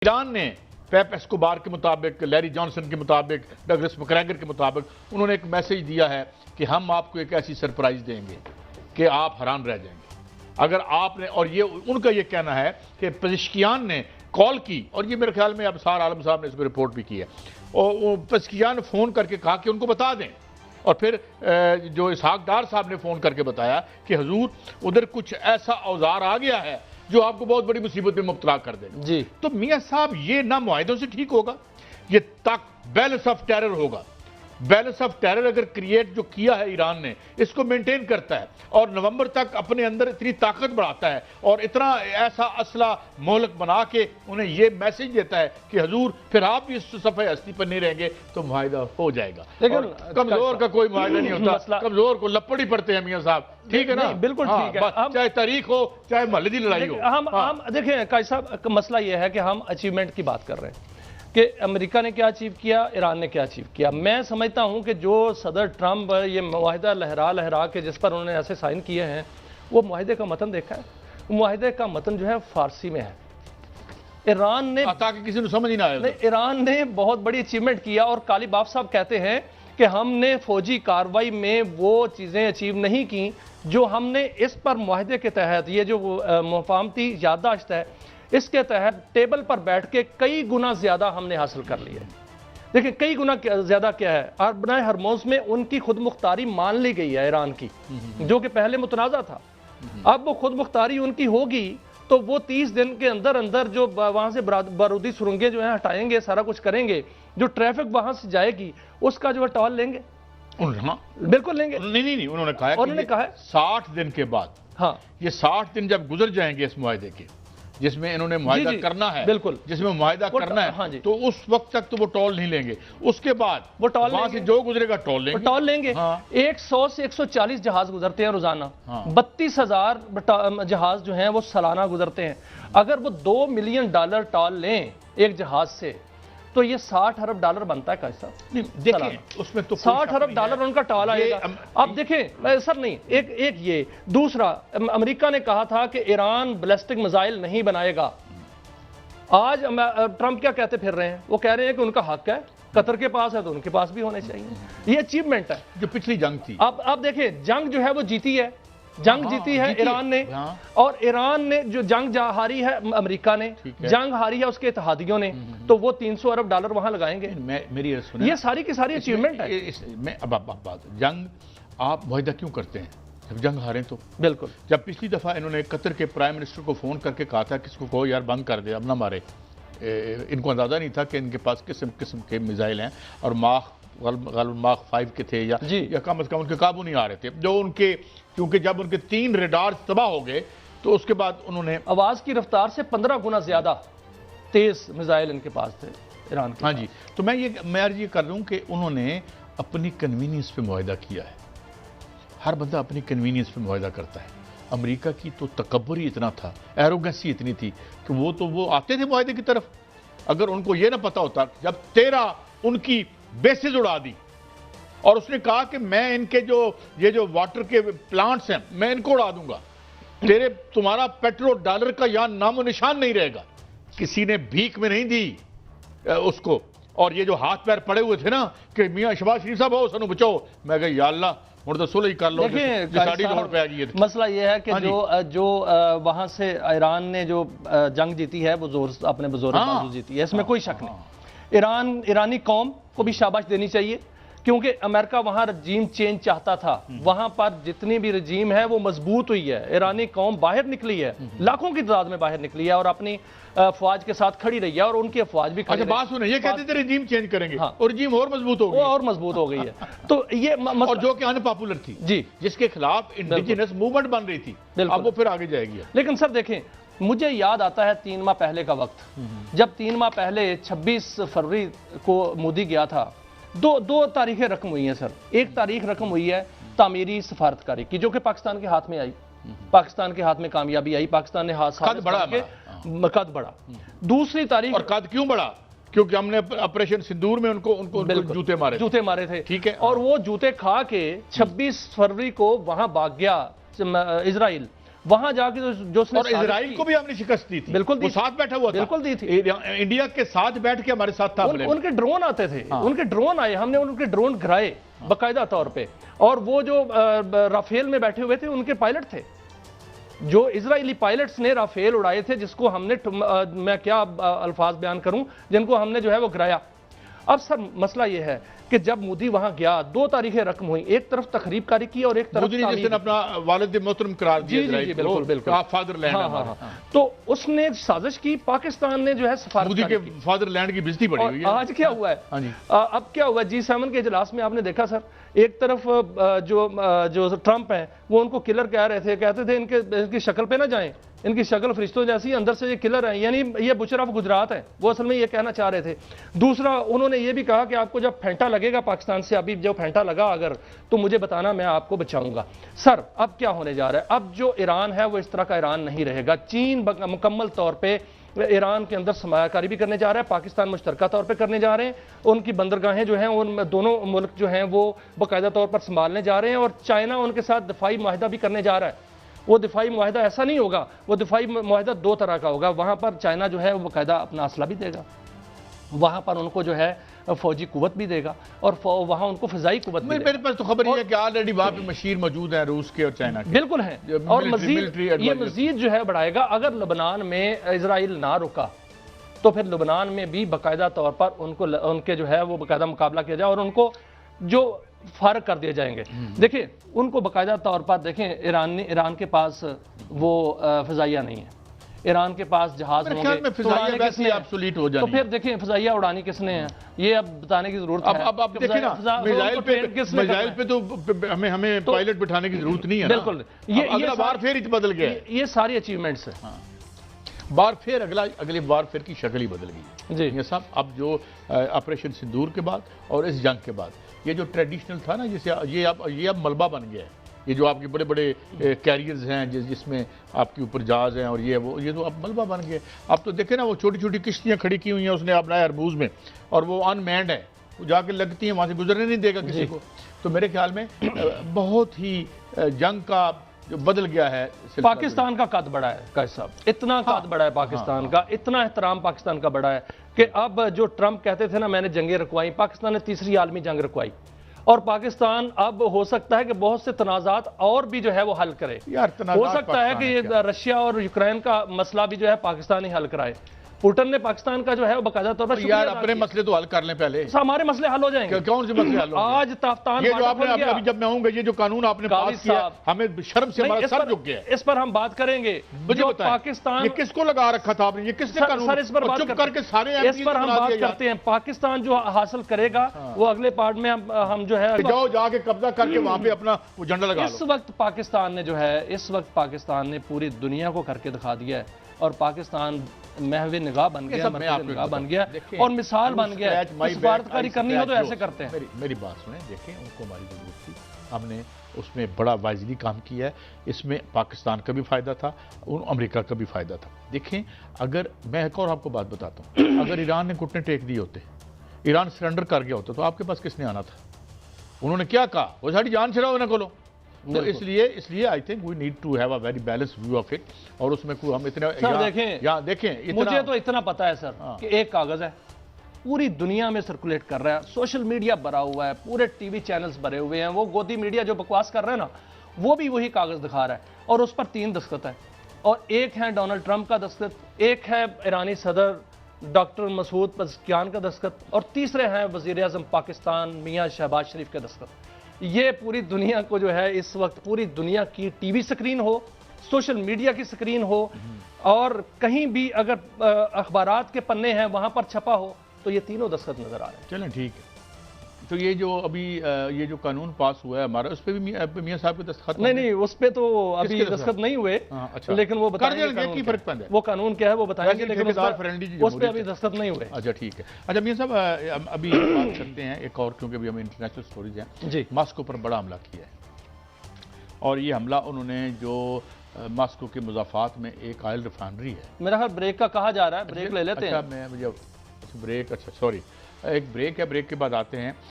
Iran ने पेप Escobar के मुताबिक, लैरी जॉनसन के मुताबिक, डगलस मैकग्रेगर के मुताबिक उन्होंने एक मैसेज दिया है कि हम आपको एक ऐसी सरप्राइज देंगे कि आप हैरान रह जाएंगे अगर आपने। और ये उनका ये कहना है कि पेज़ेश्कियान ने कॉल की, और ये मेरे ख्याल में अब सार आलम साहब ने इसको रिपोर्ट भी की है, और पेज़ेश्कियान ने फ़ोन करके कहा कि उनको बता दें। और फिर जो इसहाक डार साहब ने फ़ोन करके बताया कि हुजूर उधर कुछ ऐसा औजार आ गया है जो आपको बहुत बड़ी मुसीबत में मुब्तला कर देगा। जी तो मियां साहब ये ना मुआहिदों से ठीक होगा, ये तक बैलेंस ऑफ टेरर होगा। बैलेंस ऑफ टेरर अगर क्रिएट जो किया है ईरान ने, इसको मेंटेन करता है और नवंबर तक अपने अंदर इतनी ताकत बढ़ाता है और इतना ऐसा असला मोहलक बना के उन्हें ये मैसेज देता है कि हजूर फिर आप भी इस सफ़े हस्ती पर नहीं रहेंगे तो मुआहिदा हो जाएगा। लेकिन कमजोर का कोई मुआहिदा नहीं होता, कमजोर को लपड़ ही पड़ते हैं मियां साहब, ठीक है ना? बिल्कुल ठीक है, चाहे तारीख हो चाहे महल्ले की लड़ाई हो। हम देखिए काजी साहब, मसला यह है कि हम अचीवमेंट की बात कर रहे हैं कि अमेरिका ने क्या अचीव किया, ईरान ने क्या अचीव किया। मैं समझता हूं कि जो सदर ट्रंप ये मुआहिदा लहरा के जिस पर उन्होंने ऐसे साइन किए हैं, वो मुआहिदे का मतन देखा है। मुआहिदे का मतन जो है फारसी में है। ईरान ने, ताकि किसी को समझ ही ना आए, ईरान ने बहुत बड़ी अचीवमेंट किया। और काली बाप साहब कहते हैं कि हमने फौजी कार्रवाई में वो चीज़ें अचीव नहीं की जो हमने इस पर मुआहिदे के तहत, ये जो मुफाहमती याददाश्त है, इसके तहत टेबल पर बैठ के कई गुना ज्यादा हमने हासिल कर लिया। देखिए कई गुना ज्यादा क्या है, अरबनाए हरमोज में उनकी खुद मुख्तारी मान ली गई है ईरान की, जो कि पहले मुतनाज़ा था। अब वो खुद मुख्तारी उनकी होगी तो वो 30 दिन के अंदर अंदर जो वहां से बारूदी सुरंगें जो है हटाएंगे, सारा कुछ करेंगे, जो ट्रैफिक वहां से जाएगी उसका जो है टॉल लेंगे। बिल्कुल लेंगे। नहीं, उन्होंने कहा 60 दिन के बाद। हाँ, ये 60 दिन जब गुजर जाएंगे इस मुआहिदे के, जिसमें इन्होंने मुआहिदा करना है, बिल्कुल जिसमें मुआहिदा करना है, हाँ जी, तो उस वक्त तक तो वो टॉल नहीं लेंगे। उसके बाद वो टॉल वहां से जो गुजरेगा टॉल लेंगे, टॉल लेंगे। हाँ। 100 से 140 जहाज गुजरते हैं रोजाना। हाँ। 32,000 जहाज जो हैं वो सालाना गुजरते हैं। अगर वो $2 मिलियन टॉल लें एक जहाज से तो ये $60 अरब बनता है। कैसा देखिए, उसमें तो $60 अरब उनका टॉल आएगा। अब देखें सर, नहीं एक ये दूसरा, अमेरिका ने कहा था कि ईरान बैलिस्टिक मिसाइल नहीं बनाएगा। आज ट्रंप क्या कहते फिर रहे हैं, वो कह रहे हैं कि उनका हक है, कतर के पास है तो उनके पास भी होने चाहिए। ये अचीवमेंट है जो पिछली जंग थी। अब देखिए जंग जो है वो जीती है, जंग जीती है ईरान ने। और ईरान ने जो जंग हारी है अमेरिका ने, जंग हारी है उसके इत्तेहादियों ने, तो वो $300 अरब वहां लगाएंगे। मेरी ये सारी की सारी अचीवमेंट है। अब जंग आप मुआहिदा क्यों करते हैं जब जंग हारे? तो बिल्कुल, जब पिछली दफा इन्होंने कतर के प्राइम मिनिस्टर को फोन करके कहा था किसको कहो यार बंद कर दे, अब ना मारे, इनको अंदाजा नहीं था कि इनके पास किस्म किस्म के मिसाइल हैं और माख 5 के थे या कम से कम उनके काबू नहीं आ रहे थे जो उनके, क्योंकि जब उनके 3 रेडार तबाह हो गए तो उसके बाद उन्होंने आवाज की रफ्तार से 15 गुना ज्यादा तेज मिसाइल इनके पास थे ईरान के। हाँ जी, तो मैं अर्ज ये कर रहा हूँ कि उन्होंने अपनी कन्वीनियंस पे मुआहिदा किया है। हर बंदा अपनी कन्वीनियंस पे मुआहिदा करता है। अमेरिका की तो तकब्बुर ही इतना था, एरोगेंसी इतनी थी कि वो आते थे मुआहिदे की तरफ। अगर उनको ये ना पता होता, जब 13 उनकी बेसिस उड़ा दी और उसने कहा कि मैं इनके ये जो वाटर के प्लांट्स हैं मैं इनको उड़ा दूंगा, तुम्हारा पेट्रो डॉलर का यहां नामो निशान नहीं रहेगा। किसी ने भीख में नहीं दी उसको। और ये जो हाथ पैर पड़े हुए थे ना कि मियां शहबाज शरीफ साहब आओ सानू बचाओ, मैं कहा या अल्लाह और तो सुलह कर लो। मसला ये है कि जो वहां से ईरान ने जो जंग जीती है वो अपने जोर जीती है, इसमें कोई शक नहीं। ईरानी कौम को भी शाबाश देनी चाहिए क्योंकि अमेरिका वहां रजीम चेंज चाहता था। वहां पर जितनी भी रजीम है वो मजबूत हुई है। ईरानी कौम बाहर निकली है, लाखों की तादाद में बाहर निकली है और अपनी अफवाज के साथ खड़ी रही है और उनकी अफवाज भी खड़ी। बात सुने, ये कहते थे रजीम चेंज करेंगे। हाँ। और रजीम और मजबूत हो गई, और मजबूत हो गई है। तो ये और जो कि अनपॉपुलर थी जी, जिसके खिलाफ इंडिजिनस मूवमेंट बन रही थी, अब वो फिर आगे जाएगी। लेकिन सर देखें, मुझे याद आता है 3 माह पहले का वक्त, जब 3 माह पहले 26 फरवरी को मोदी गया था। दो तारीखें रकम हुई हैं सर। एक तारीख रकम हुई है तामीरी सफारतकारी की, जो कि पाकिस्तान के हाथ में आई, पाकिस्तान के हाथ में कामयाबी आई, पाकिस्तान ने कद बढ़ा। दूसरी तारीख, और कद क्यों बढ़ा? क्योंकि हमने ऑपरेशन सिंदूर में उनको जूते मारे थे। ठीक है, और वो जूते खा के 26 फरवरी को वहां भाग गया इजराइल वहां जाके जो और इजराइल को भी हमने शिकस्त दी थी, बिल्कुल वो साथ बैठा हुआ था, बिल्कुल दी थी, इंडिया के साथ बैठ के हमारे साथ था। उनके ड्रोन आते थे, उनके ड्रोन आए, हमने उनके ड्रोन गिराए बाकायदा तौर पे, और वो जो राफेल में बैठे हुए थे उनके पायलट थे, जो इजरायली पायलट्स ने राफेल उड़ाए थे, जिसको हमने मैं क्या अल्फाज बयान करूं, जिनको हमने जो है वो गिराया। अब सर मसला ये है कि जब मोदी वहां गया, 2 तारीखें रकम हुई, एक तरफ तकरीबकारी की और एक तरफ मोदी ने अपना वालिद मोहतरम करार दिया, जी बिल्कुल बिल्कुल, फादरलैंड। तो उसने साजिश की, पाकिस्तान ने जो है मोदी के फादरलैंड की बेइज्जती पड़ी हुई है। आज क्या हुआ है, अब क्या हुआ, G7 के इजलास में आपने देखा सर, एक तरफ जो ट्रंप है वो उनको किलर कह रहे थे, कहते थे इनकी शक्ल पे ना जाएं, इनकी शक्ल फरिश्तों जैसी, अंदर से ये किलर है, यानी ये बुशर ऑफ गुजरात है, वो असल में ये कहना चाह रहे थे। दूसरा उन्होंने ये भी कहा कि आपको जब फेंटा लगेगा पाकिस्तान से, अभी जो फेंटा लगा अगर, तो मुझे बताना, मैं आपको बचाऊंगा। सर अब क्या होने जा रहा है, अब जो ईरान है वो इस तरह का ईरान नहीं रहेगा। चीन मुकम्मल तौर पर ईरान के अंदर सरमायाकारी भी करने जा रहा है, पाकिस्तान मुश्तरका तौर पे करने जा रहे हैं, उनकी बंदरगाहें जो हैं उन दोनों मुल्क जो हैं वो बाकायदा तौर पर संभालने जा रहे हैं, और चाइना उनके साथ दिफाई मुआहिदा भी करने जा रहा है। वो दिफाई मुआहिदा ऐसा नहीं होगा, वो दिफाई मुआहिदा 2 तरह का होगा, वहाँ पर चाइना जो है वो बाकायदा अपना असला भी देगा, वहाँ पर उनको जो है फौजी कुव्वत भी देगा, और वहाँ उनको फिजाई कुव्वत भी देगा। मेरे पास तो खबर है कि ऑलरेडी वहाँ पे मशीर मौजूद है, रूस के और चाइना के, बिल्कुल है, और मजीद जो है बढ़ाएगा। अगर लबनान में इजराइल ना रुका तो फिर लबनान में भी बाकायदा तौर पर उनके जो है वो बाकायदा मुकाबला किया जाए, और उनको जो फारग कर दिए जाएंगे। देखिए उनको बाकायदा तौर पर देखें, ईरान के पास वो फिजाइया नहीं है, ईरान के पास जहाज होंगे, तो फिर देखें फिजाइया उड़ानी किसने है, ये अब बताने की जरूरत है। अब देखिए ना, मिसाइल पे तो हमें पायलट बिठाने की जरूरत नहीं है, बिल्कुल। ये बार फिर बदल गया, ये सारी अचीवमेंट्स है। बार फिर अगले बार फिर की शक्ल ही बदल गई जी। ये सब अब जो ऑपरेशन सिंदूर के बाद और इस जंग के बाद, ये जो ट्रेडिशनल था ना, जैसे ये अब मलबा बन गया है। ये जो आपके बड़े बड़े कैरियर्स हैं जिसमें आपके ऊपर जहाज हैं और ये तो अब मलबा बन गए। अब तो देखे ना, वो छोटी छोटी किश्तियाँ खड़ी की हुई हैं उसने अपना अरबूज में, और वो अनमैंड है, वो जाके लगती हैं, वहाँ से गुजरने नहीं देगा किसी को। तो मेरे ख्याल में बहुत ही जंग का जो बदल गया है। पाकिस्तान का कद बड़ा है कायद साहब, इतना कद बड़ा है पाकिस्तान का, इतना एहतराम पाकिस्तान का बड़ा है कि अब जो ट्रंप कहते थे ना मैंने जंगें रखवाई, पाकिस्तान ने 3री आलमी जंग रखवाई, और पाकिस्तान अब हो सकता है कि बहुत से तनाजात और भी जो है वो हल करे। हो सकता है कि रशिया और यूक्रेन का मसला भी जो है पाकिस्तान ही हल कराए। पुतिन ने पाकिस्तान का जो है वो बाकायदा तौर पर यार अपने मसले तो हल कर लें पहले, हमारे मसले हल हो जाएंगे। कौन से मसले हल होंगे? आज ताफ्तान ये जो आपने अभी जब मैं आऊंगा, ये जो कानून आपने पास किया, हमें शर्म से हमारा सर झुक गया। इस पर हम बात करेंगे। जो पाकिस्तान, ये किसको लगा रखा था आपने, ये किसने कानून? सर इस पर बात करके सारे इस पर हम बात करते हैं। पाकिस्तान जो हासिल करेगा वो अगले पार्ट में हम जो है जाओ जाके कब्जा करके वहां पे अपना वो झंडा लगा लो। इस वक्त पाकिस्तान ने जो है, इस वक्त पाकिस्तान ने पूरी दुनिया को करके दिखा दिया है, और पाकिस्तान महवे निगाह बन गया, निगाह बन गया और मिसाल बन गया। सफारतकारी करनी हो तो ऐसे करते हैं। मेरी बात सुने, देखें उनको हमारी जरूरत थी, हमने उसमें बड़ा वाजिदी काम किया है, इसमें पाकिस्तान का भी फायदा था, अमेरिका का भी फायदा था। देखें अगर मैं एक और आपको बात बताता हूँ, अगर ईरान ने घुटने टेक दिए होते, ईरान सरेंडर कर गया होता, तो आपके पास किसने आना था? उन्होंने क्या कहा, वो सारी जान छिड़ाओ ना खोलो। तो इसलिए I think we need to have a very balance view of it, और उसमें कोई हम इतने देखें मुझे तो इतना पता है सर कि एक कागज है पूरी दुनिया में सर्कुलेट कर रहा है, सोशल मीडिया भरा हुआ है, पूरे टीवी चैनल्स भरे हुए हैं, वो गोदी मीडिया जो बकवास कर रहे हैं ना, वो भी वही कागज दिखा रहा है, और उस पर 3 दस्तखत है, और एक है डोनाल्ड ट्रंप का दस्तखत, एक है ईरानी सदर डॉक्टर मसूद पज़ेश्कियान का दस्तखत, और तीसरे हैं वज़ीर आज़म पाकिस्तान मियाँ शहबाज शरीफ के दस्तखत। ये पूरी दुनिया को जो है इस वक्त, पूरी दुनिया की टीवी स्क्रीन हो, सोशल मीडिया की स्क्रीन हो, और कहीं भी अगर अखबारात के पन्ने हैं वहां पर छपा हो, तो ये तीनों दस्तखत नजर आ रहे हैं। चलें ठीक है। तो ये जो अभी ये जो कानून पास हुआ है हमारा, उस पर भी मियां साहब के दस्तखत? नहीं उस पर तो अभी दस्तखत नहीं हुए। अच्छा। लेकिन वो बताएंगे की फर्क पैदा है, वो कानून क्या है वो बताएंगे, लेकिन उस पर अभी दस्तखत नहीं हुए। अच्छा ठीक है। अच्छा मियां साहब अभी बात करते हैं एक और, क्योंकि अभी हमें इंटरनेशनल स्टोरीज हैं जी। मास्को पर बड़ा हमला किया है, और ये हमला उन्होंने जो मास्को के मुजाफात में एक ऑयल रिफाइनरी है, मेरा ख्याल ब्रेक का कहा जा रहा है, ब्रेक ले लेते हैं। ब्रेक, अच्छा सॉरी, एक ब्रेक है, ब्रेक के बाद आते हैं।